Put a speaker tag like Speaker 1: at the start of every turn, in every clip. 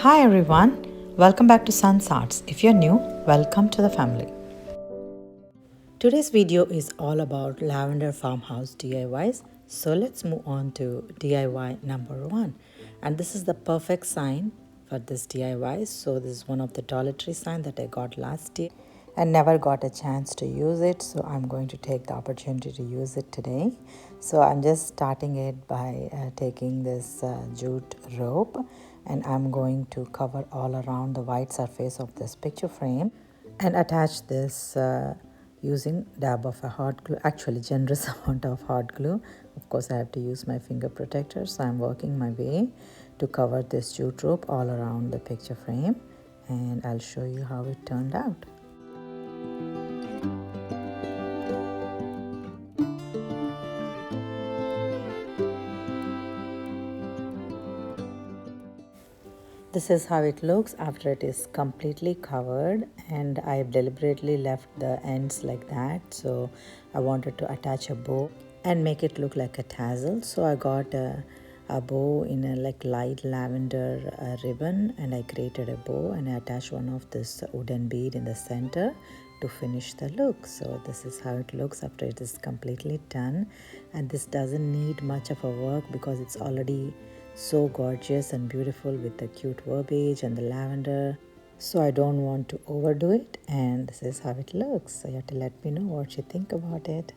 Speaker 1: Hi everyone, welcome back to Sun's Arts. If you're new, welcome to the family. Today's video is all about Lavender Farmhouse DIYs. So let's move on to DIY number 1. And this is the perfect sign for this DIY. So this is one of the Dollar Tree sign that I got last year and never got a chance to use it. So I'm going to take the opportunity to use it today. So I'm just starting it by taking this jute rope, and I'm going to cover all around the white surface of this picture frame and attach this using dab of a hot glue, actually generous amount of hot glue. Of course I have to use my finger protector, so I'm working my way to cover this jute rope all around the picture frame, and I'll show you how it turned out. This is how it looks after it is completely covered, and I've deliberately left the ends like that. So I wanted to attach a bow and make it look like a tassel. So I got a bow in a like light lavender ribbon, and I created a bow and I attached one of this wooden bead in the center to finish the look. So this is how it looks after it is completely done, and this doesn't need much of a work because it's already so gorgeous and beautiful with the cute verbiage and the lavender. So I don't want to overdo it, and this is how it looks. So you have to let me know what you think about it.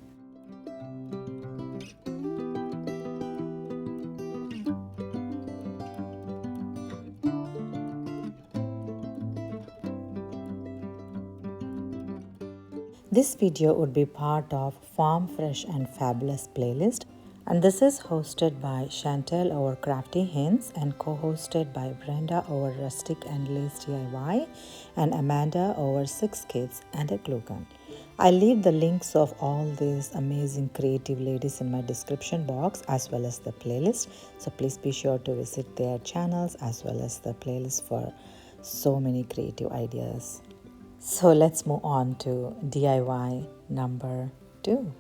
Speaker 1: This video would be part of Farm Fresh and Fabulous playlist, and this is hosted by Shantell over Crafty Hints and co-hosted by Brenda over Rustic and Lace DIY and Amanda over 6 Kids and a Glue Gun. I'll leave the links of all these amazing creative ladies in my description box as well as the playlist, so please be sure to visit their channels as well as the playlist for so many creative ideas. So let's move on to DIY number 2.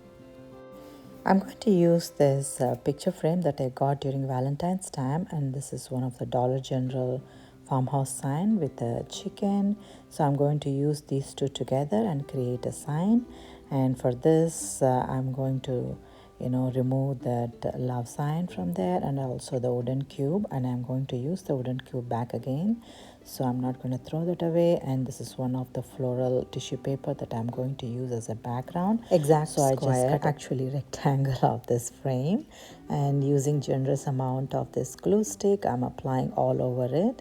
Speaker 1: I'm going to use this picture frame that I got during Valentine's time, and this is one of the Dollar General farmhouse sign with a chicken. So I'm going to use these two together and create a sign, and for this I'm going to remove that love sign from there and also the wooden cube, and I'm going to use the wooden cube back again. So I'm not going to throw that away, and this is one of the floral tissue paper that I'm going to use as a background. Exact so square, I just cut actually rectangle of this frame, and using generous amount of this glue stick I'm applying all over it.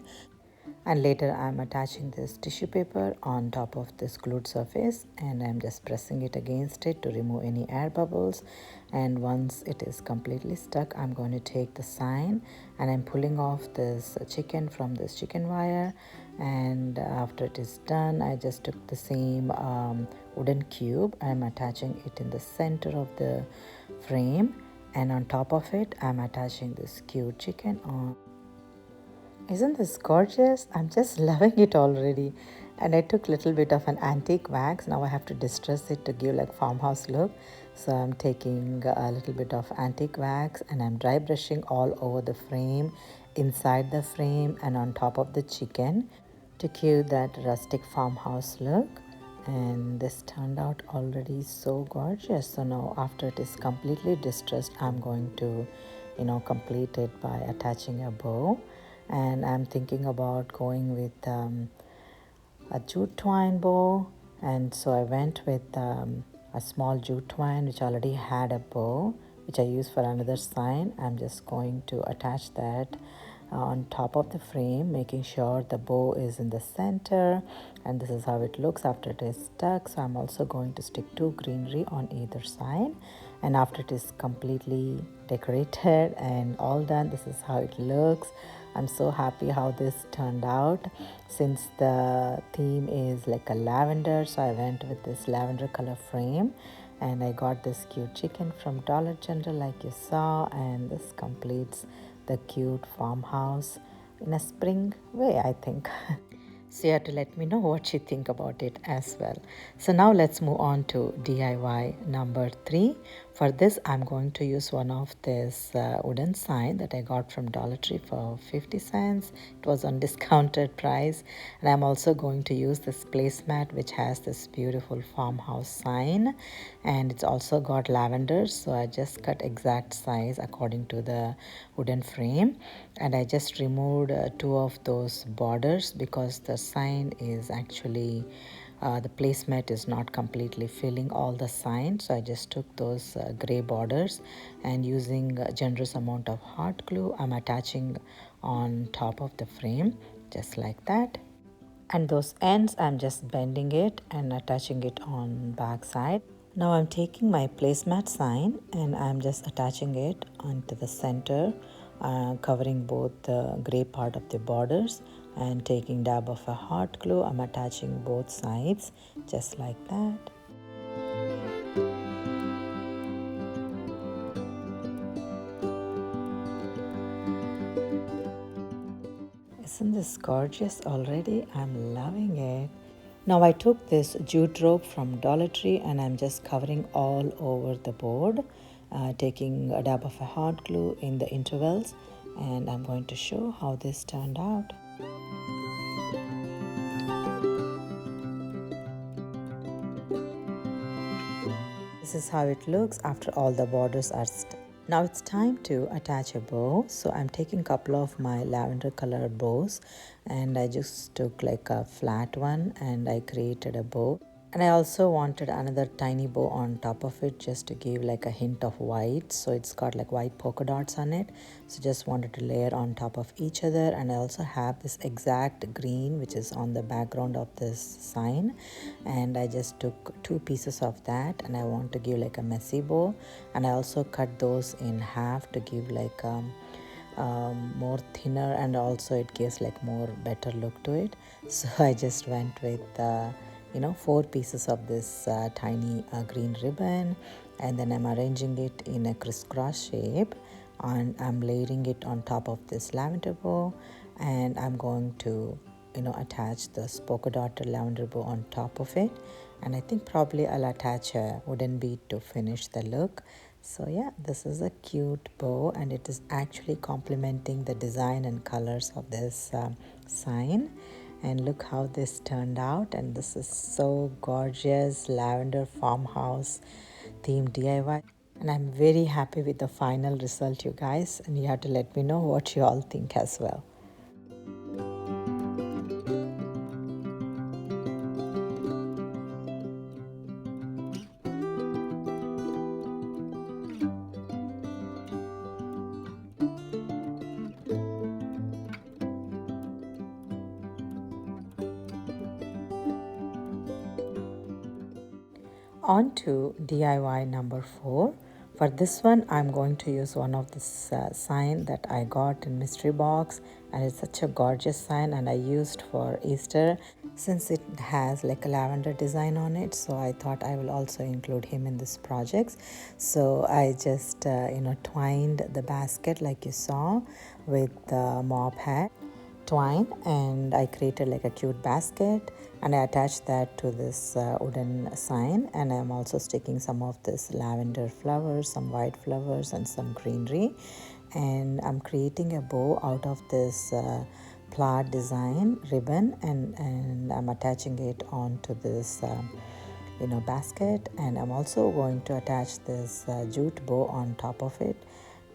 Speaker 1: And later I'm attaching this tissue paper on top of this glued surface, and I'm just pressing it against it to remove any air bubbles. And once it is completely stuck, I'm going to take the sign and I'm pulling off this chicken from this chicken wire. And after it is done, I just took the same wooden cube. I'm attaching it in the center of the frame, and on top of it I'm attaching this cute chicken on. Isn't this gorgeous? I'm just loving it already. And I took a little bit of an antique wax. Now I have to distress it to give like farmhouse look. So I'm taking a little bit of antique wax and I'm dry brushing all over the frame, inside the frame and on top of the chicken to give that rustic farmhouse look. And this turned out already so gorgeous. So now after it is completely distressed, I'm going to complete it by attaching a bow. And I'm thinking about going with a jute twine bow, and so I went with a small jute twine which already had a bow which I used for another sign. I'm just going to attach that on top of the frame, making sure the bow is in the center, and this is how it looks after it is stuck. So I'm also going to stick 2 greenery on either side, and after it is completely decorated and all done, this is how it looks. I'm so happy how this turned out. Since the theme is like a lavender, so I went with this lavender color frame, and I got this cute chicken from Dollar General like you saw, and this completes the cute farmhouse in a spring way, I think. So you have to let me know what you think about it as well. So now let's move on to DIY number 3 For this, I'm going to use one of this wooden sign that I got from Dollar Tree for 50 cents. It was on discounted price. And I'm also going to use this placemat which has this beautiful farmhouse sign. And it's also got lavender. So I just cut exact size according to the wooden frame. And I just removed two of those borders because the sign is actually the placemat is not completely filling all the signs, so I just took those gray borders and using a generous amount of hot glue I'm attaching on top of the frame just like that. And those ends I'm just bending it and attaching it on back side. Now I'm taking my placemat sign and I'm just attaching it onto the center, covering both the gray part of the borders, and taking dab of a hot glue I'm attaching both sides just like that. Isn't this gorgeous already? I'm loving it. Now I took this jute rope from Dollar Tree and I'm just covering all over the board, taking a dab of a hot glue in the intervals, and I'm going to show how this turned out. This is how it looks after all the borders are now it's time to attach a bow. So I'm taking a couple of my lavender color bows and I just took like a flat one and I created a bow. And I also wanted another tiny bow on top of it just to give like a hint of white. So it's got like white polka dots on it. So just wanted to layer on top of each other. And I also have this exact green which is on the background of this sign. And I just took two pieces of that and I want to give like a messy bow. And I also cut those in half to give like more thinner, and also it gives like more better look to it. So I just went with 4 pieces of this tiny green ribbon, and then I'm arranging it in a crisscross shape and I'm layering it on top of this lavender bow, and I'm going to attach this polka dotted lavender bow on top of it. And I think probably I'll attach a wooden bead to finish the look. So yeah, this is a cute bow and it is actually complementing the design and colors of this sign. And look how this turned out, and this is so gorgeous lavender farmhouse themed DIY, and I'm very happy with the final result, you guys, and you have to let me know what you all think as well. On to DIY number 4. For this one, I'm going to use one of this sign that I got in mystery box, and it's such a gorgeous sign, and I used for Easter since it has like a lavender design on it. So I thought I will also include him in this project. So I just twined the basket like you saw with the mop hat twine, and I created like a cute basket and I attached that to this wooden sign, and I'm also sticking some of this lavender flowers, some white flowers and some greenery, and I'm creating a bow out of this plaid design ribbon, and I'm attaching it onto this basket, and I'm also going to attach this jute bow on top of it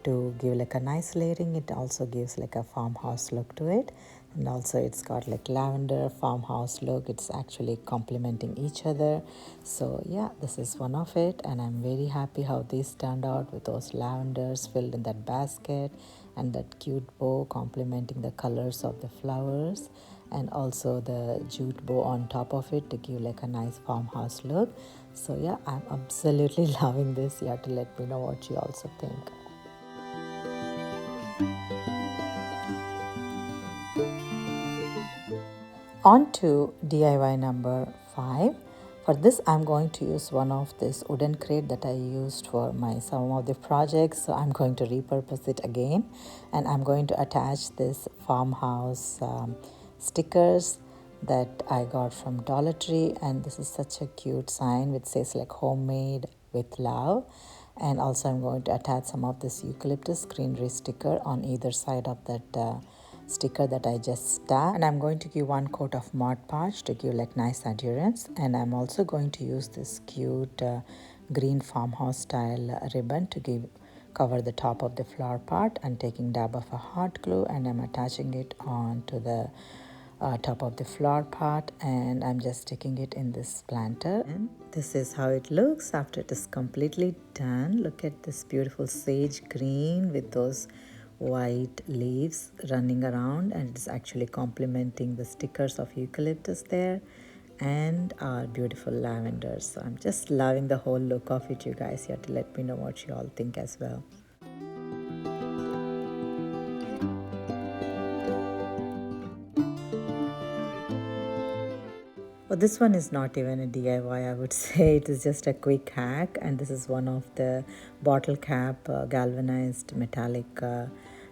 Speaker 1: to give like a nice layering. It also gives like a farmhouse look to it, and also it's got like lavender farmhouse look. It's actually complementing each other. So yeah, this is one of it, and I'm very happy how these turned out with those lavenders filled in that basket and that cute bow complementing the colors of the flowers, and also the jute bow on top of it to give like a nice farmhouse look. So yeah, I'm absolutely loving this. You have to let me know what you also think. On to DIY number 5. For this, I'm going to use one of this wooden crate that I used for some of the projects. So I'm going to repurpose it again, and I'm going to attach this farmhouse stickers that I got from Dollar Tree, and this is such a cute sign which says like homemade with love. And also I'm going to attach some of this eucalyptus greenery sticker on either side of that sticker that I just stacked. And I'm going to give one coat of Mod Podge to give like nice adherence. And I'm also going to use this cute green farmhouse style ribbon to cover the top of the flower pot, and taking dab of a hot glue, and I'm attaching it onto the top of the flower pot, and I'm just sticking it in this planter. And this is how it looks after it is completely done. Look at this beautiful sage green with those white leaves running around, and it's actually complementing the stickers of eucalyptus there and our beautiful lavender. So I'm just loving the whole look of it, you guys. You have to let me know what you all think as well. Well, this one is not even a DIY, I would say. It is just a quick hack, and this is one of the bottle cap galvanized metallic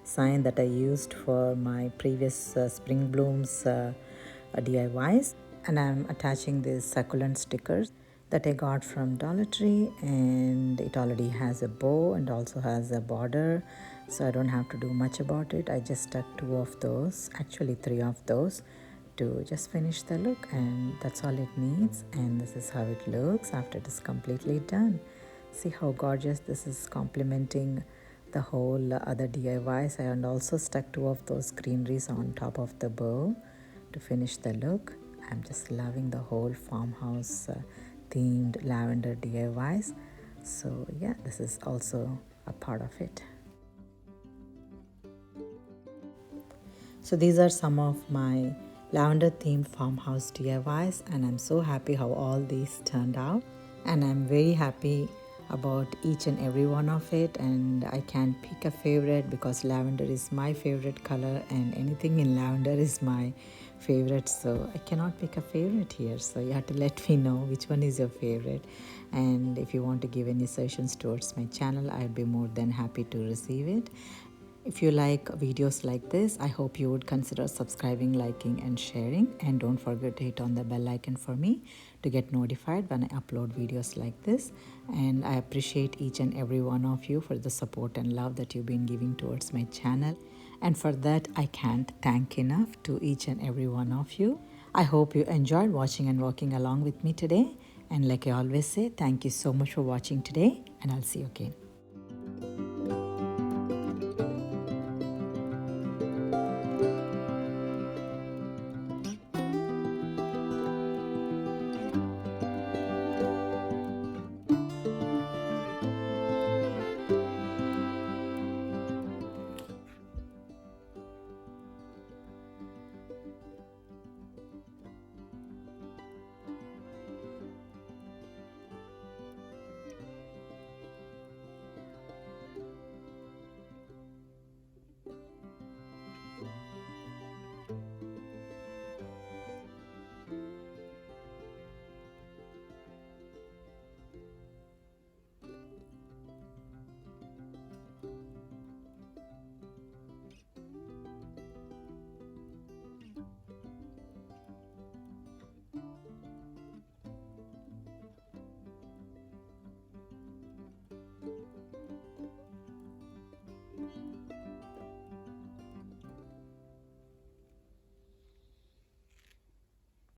Speaker 1: sign that I used for my previous spring blooms DIYs. And I'm attaching these succulent stickers that I got from Dollar Tree, and it already has a bow and also has a border, so I don't have to do much about it. I just stuck 2 of those, actually 3 of those, to just finish the look, and that's all it needs. And this is how it looks after it is completely done. See how gorgeous this is, complementing the whole other DIYs. I also stuck 2 of those greeneries on top of the bow to finish the look. I'm just loving the whole farmhouse themed lavender DIYs. So yeah, this is also a part of it. So these are some of my lavender themed farmhouse DIYs, and I'm so happy how all these turned out, and I'm very happy about each and every one of it. And I can't pick a favorite because lavender is my favorite color, and anything in lavender is my favorite, so I cannot pick a favorite here. So you have to let me know which one is your favorite, and if you want to give any suggestions towards my channel, I'd be more than happy to receive it. If you like videos like this, I hope you would consider subscribing, liking and sharing, and don't forget to hit on the bell icon for me to get notified when I upload videos like this. And I appreciate each and every one of you for the support and love that you've been giving towards my channel, and for that I can't thank enough to each and every one of you. I hope you enjoyed watching and working along with me today, and like I always say, thank you so much for watching today, and I'll see you again.